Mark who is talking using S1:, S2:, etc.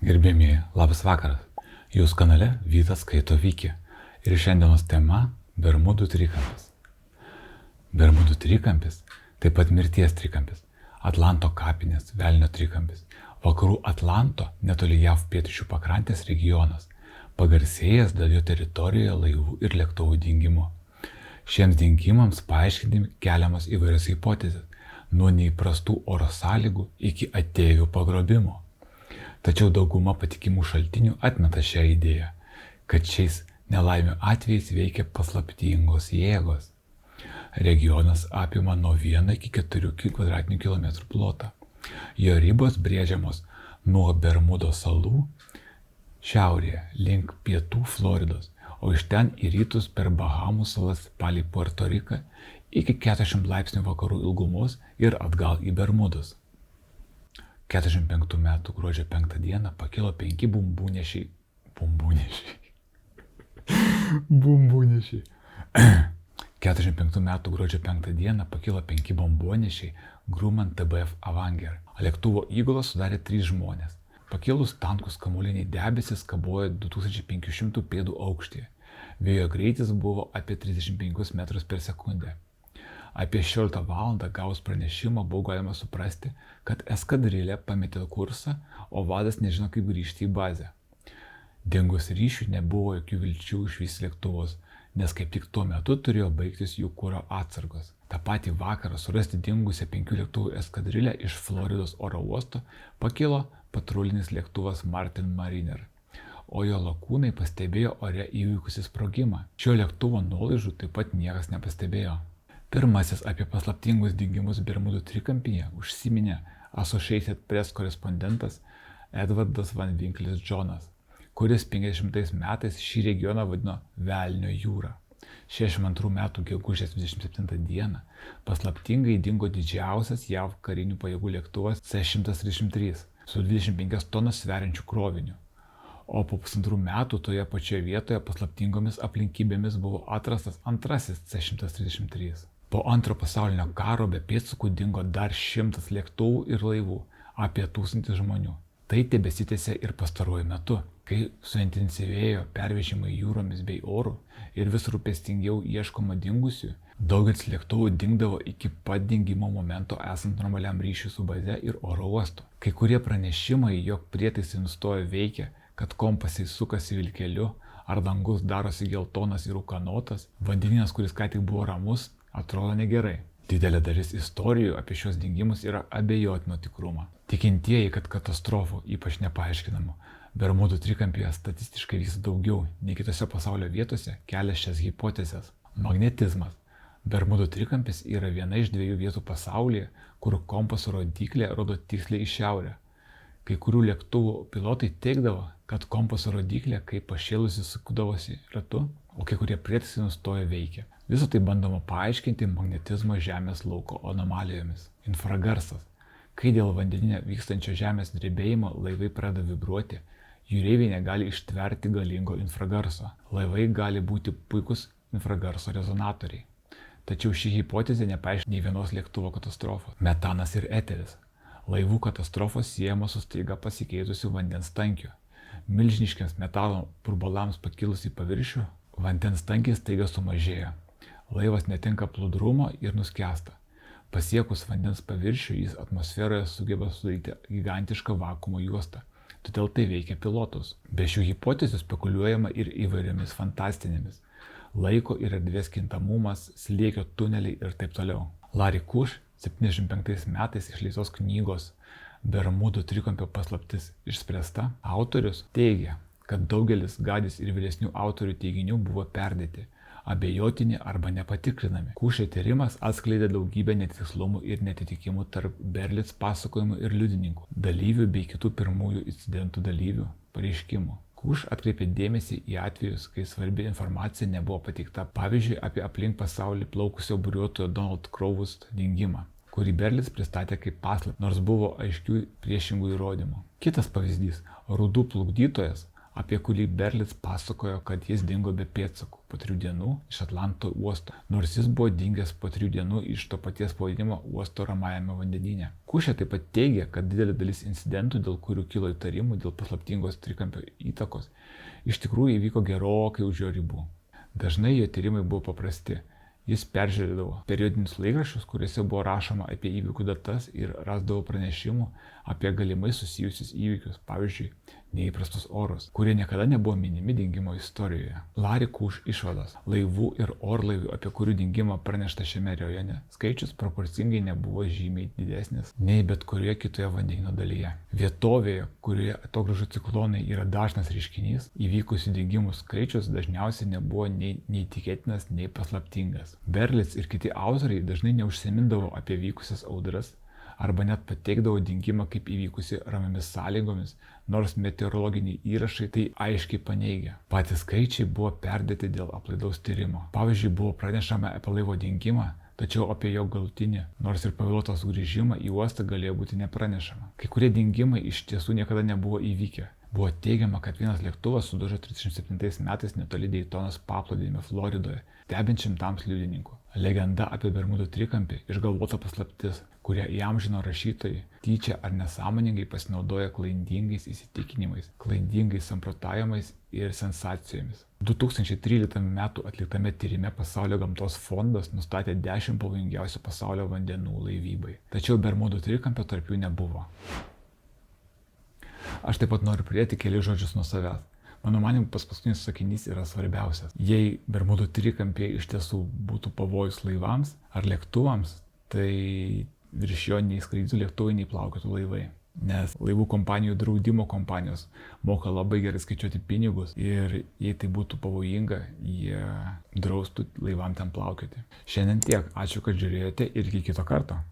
S1: Gerbėmieji, labas vakaras. Jūs kanale Vytas skaito Viki. Ir šiandienos tema – Bermudų trikampis. Bermudų trikampis, taip pat mirties trikampis, Atlanto kapinės, Velnio trikampis, vakarų Atlanto netoli JAV pietryčių pakrantės regionas, pagarsėjęs dėl jo teritorijoje laivų ir lėktuvų dingimo. Šiems dingimams paaiškinti keliamas įvairios hipotezės, nuo neįprastų oro sąlygų iki ateivių pagrobimo. Tačiau dauguma patikimų šaltinių atmeta šią idėją, kad šiais nelaimių atvejais veikia paslaptingos jėgos. Regionas apima nuo 1 iki 4 km² plotą. Jo ribos brėžiamos nuo Bermudo salų šiaurėje link pietų Floridos, o iš ten į rytus per Bahamų salas palei Puerto Riką iki 40 laipsnių vakarų ilgumos ir atgal į Bermudus. 45 metų gruodžio 5 dieną pakilo 5 bumbūnešiai. 45 metų gruodžio 5 dieną pakilo 5 bombonešiai Grumman TBF Avenger. Lėktuvo įgulą sudarė 3 žmonės. Pakilus tankus kamuoliniai debesis kabojo 2500 pėdų aukštyje. Vėjo greitis buvo apie 35 metrus per sekundę. Apie 16 valandą gavus pranešimą buvo galima suprasti, kad eskadrilė pametė kursą, o vadas nežino, kaip grįžti į bazę. Dingus ryšiui nebuvo jokių vilčių išvysti lėktuvus, nes kaip tik tuo metu turėjo baigtis jų kuro atsargos. Ta patį vakarą surasti dingusią 5 lėktuvų eskadrilę iš Floridos oro uosto pakilo patrulinis lėktuvas Martin Mariner, o jo lakūnai pastebėjo ore įvykusį sprogimą. Šio lėktuvo nuolaužų taip pat niekas nepastebėjo. Pirmasis apie paslaptingus dingimus Bermudų trikampyje užsiminė Associated Press korespondentas Edvardas Van Winklis Jonas, kuris 50 metais šį regioną vadino Velnio jūra. 62 metų gegužės 27 dieną paslaptingai dingo didžiausias JAV karinių pajėgų lėktuvas C-133 su 25 tonas sveriančiu kroviniu. O po pusantrų metų toje pačioje vietoje paslaptingomis aplinkybėmis buvo atrastas antrasis C-133. Po Antro pasaulinio karo be pėdsakų dingo dar 100 lėktuvų ir laivų, apie 1000 žmonių. Tai tebesitęsė ir pastaruoju metu, kai suintensyvėjo pervežimai jūromis bei oru ir vis rūpestingiau ieškoma dingusių, daugelis lėktuvų dingdavo iki pat dingimo momento esant normaliam ryšiui su baze ir oro uostu. Kai kurie pranešimai, jog prietaisai nustojo veikia, kad kompasai sukasi vilkeliu, ar dangus darosi geltonas ir ūkanotas, vandenynas, kuris ką tik buvo ramus, atrodo negerai. Didelė dalis istorijų apie šios dingimus yra abejotino tikrumo. Tikintieji, kad katastrofų, ypač nepaaiškinamų, Bermudų trikampyje statistiškai vis daugiau nei kitose pasaulio vietose, kelia šias hipotezes. Magnetizmas. Bermudų trikampis yra viena iš 2 vietų pasaulyje, kur kompaso rodyklė rodo tiksliai į šiaurę. Kai kurių lėktuvų pilotai teigdavo, kad kompaso rodyklė kaip pašėlusi sukudavosi ratu, o kai kurie prietaisai nustojo veikia. Visą tai bandoma paaiškinti magnetizmo žemės lauko anomalijomis. Infragarsas. Kai dėl vandenyne vykstančio žemės drebėjimo laivai pradeda vibruoti, jūreiviai negali ištverti galingo infragarso. Laivai gali būti puikus infragarso rezonatoriai. Tačiau ši hipotezė nepaaiškina nei vienos lėktuvo katastrofos. Metanas ir eteris. Laivų katastrofos siejamos su staiga pasikeitusiu vandens tankiu. Milžiniškiams metalo purbalams pakilus į paviršių, vandens tankis staiga sumažėja. Laivas netenka plūdrumo ir nuskęsta. Pasiekus vandens paviršių, jis atmosferoje sugeba sudaryti gigantišką vakuumo juostą. Todėl tai veikia pilotus. Be šių hipotezių spekuliuojama ir įvairiomis fantastinėmis. Laiko ir erdvės kintamumas, slėgio tuneliai ir taip toliau. Larry Kush 75 metais išleistos knygos Bermudų trikampio paslaptis išspręsta autorius teigia, kad daugelis Gadis ir vyresnių autorių teiginių buvo perdėti, abejotini arba nepatikrinami. Kušio tyrimas atskleidė daugybę netikslumų ir netitikimų tarp Berlitz pasakojimų ir liudininkų, dalyvių bei kitų pirmųjų incidentų dalyvių pareiškimų. Kuš atkreipė dėmesį į atvejus, kai svarbi informacija nebuvo pateikta, pavyzdžiui, apie aplink pasaulį plaukusio buriuotojo Donald Crowust dingimą, kurį Berlitz pristatė kaip paslaptį, nors buvo aiškių priešingų įrodymų. Kitas pavyzdys – rūdų plukdytojas apie kurį Berlitz pasakojo, kad jis dingo be pėdsakų po 3 dienų iš Atlanto uosto, nors jis buvo dingęs po 3 dienų iš to paties pavadinimo uosto Ramajame vandenyne. Kušė taip pat teigia, kad didelė dalis incidentų, dėl kurių kilo įtarimų dėl paslaptingos trikampio įtakos, iš tikrųjų įvyko gerokai už jo ribų. Dažnai jo tyrimai buvo paprasti. Jis peržiūrėdavo periodinius laikraščius, kuriuose buvo rašoma apie įvykių datas ir rasdavo pranešimų apie galimai susijusius įvykius, pavyzdžiui, neįprastus orus, kurie niekada nebuvo minimi dingimo istorijoje. Larry Kush išvados: laivų ir orlaivių, apie kurių dingimą pranešta šiame rajone, skaičius proporcingai nebuvo žymiai didesnis nei bet kurioje kitoje vandenyno dalyje. Vietovėje, kurioje atogrąžų ciklonai yra dažnas reiškinys, įvykusių dingimų skaičius dažniausiai nebuvo nei neįtikėtinas, nei paslaptingas. Berlitz ir kiti autoriai dažnai neužsimindavo apie vykusias audras arba net pateikdavo dingimą kaip įvykusi ramiomis sąlygomis, nors meteorologiniai įrašai tai aiškiai paneigia. Patys skaičiai buvo perdėti dėl aplaidaus tyrimo. Pavyzdžiui, buvo pranešama apie laivo dingimą, tačiau apie jo galutinį, nors ir pavėluotą sugrįžimą į uostą galėjo būti nepranešama. Kai kurie dingimai iš tiesų niekada nebuvo įvykę. Buvo teigiama, kad vienas lėktuvas sudužo 37 metais netoli Daytonos paplūdimio Floridoje, stebint šimtams liudininkų. Legenda apie Bermudų trikampį išgalvota paslaptis, kurią įamžino rašytojai, tyčia ar nesąmoningai pasinaudoja klaidingais įsitikinimais, klaidingais samprotavimais ir sensacijomis. 2013 m. atliktame tyrime Pasaulio gamtos fondas nustatė 10 pavojingiausių pasaulio vandenų laivybai. Tačiau Bermudų trikampio tarp jų nebuvo. Aš taip pat noriu pridėti kelius žodžius nuo savęs. Mano manimu, paskutinis sakinys yra svarbiausias. Jei Bermudų trikampyje iš tiesų būtų pavojus laivams ar lėktuvams, tai virš jo nei skraidytų lėktuvai, nei plaukiotų laivai. Nes laivų kompanijų draudimo kompanijos moka labai gerai skaičiuoti pinigus ir jei tai būtų pavojinga, jie draustų laivam ten plaukioti. Šiandien tiek. Ačiū, kad žiūrėjote ir iki kito karto.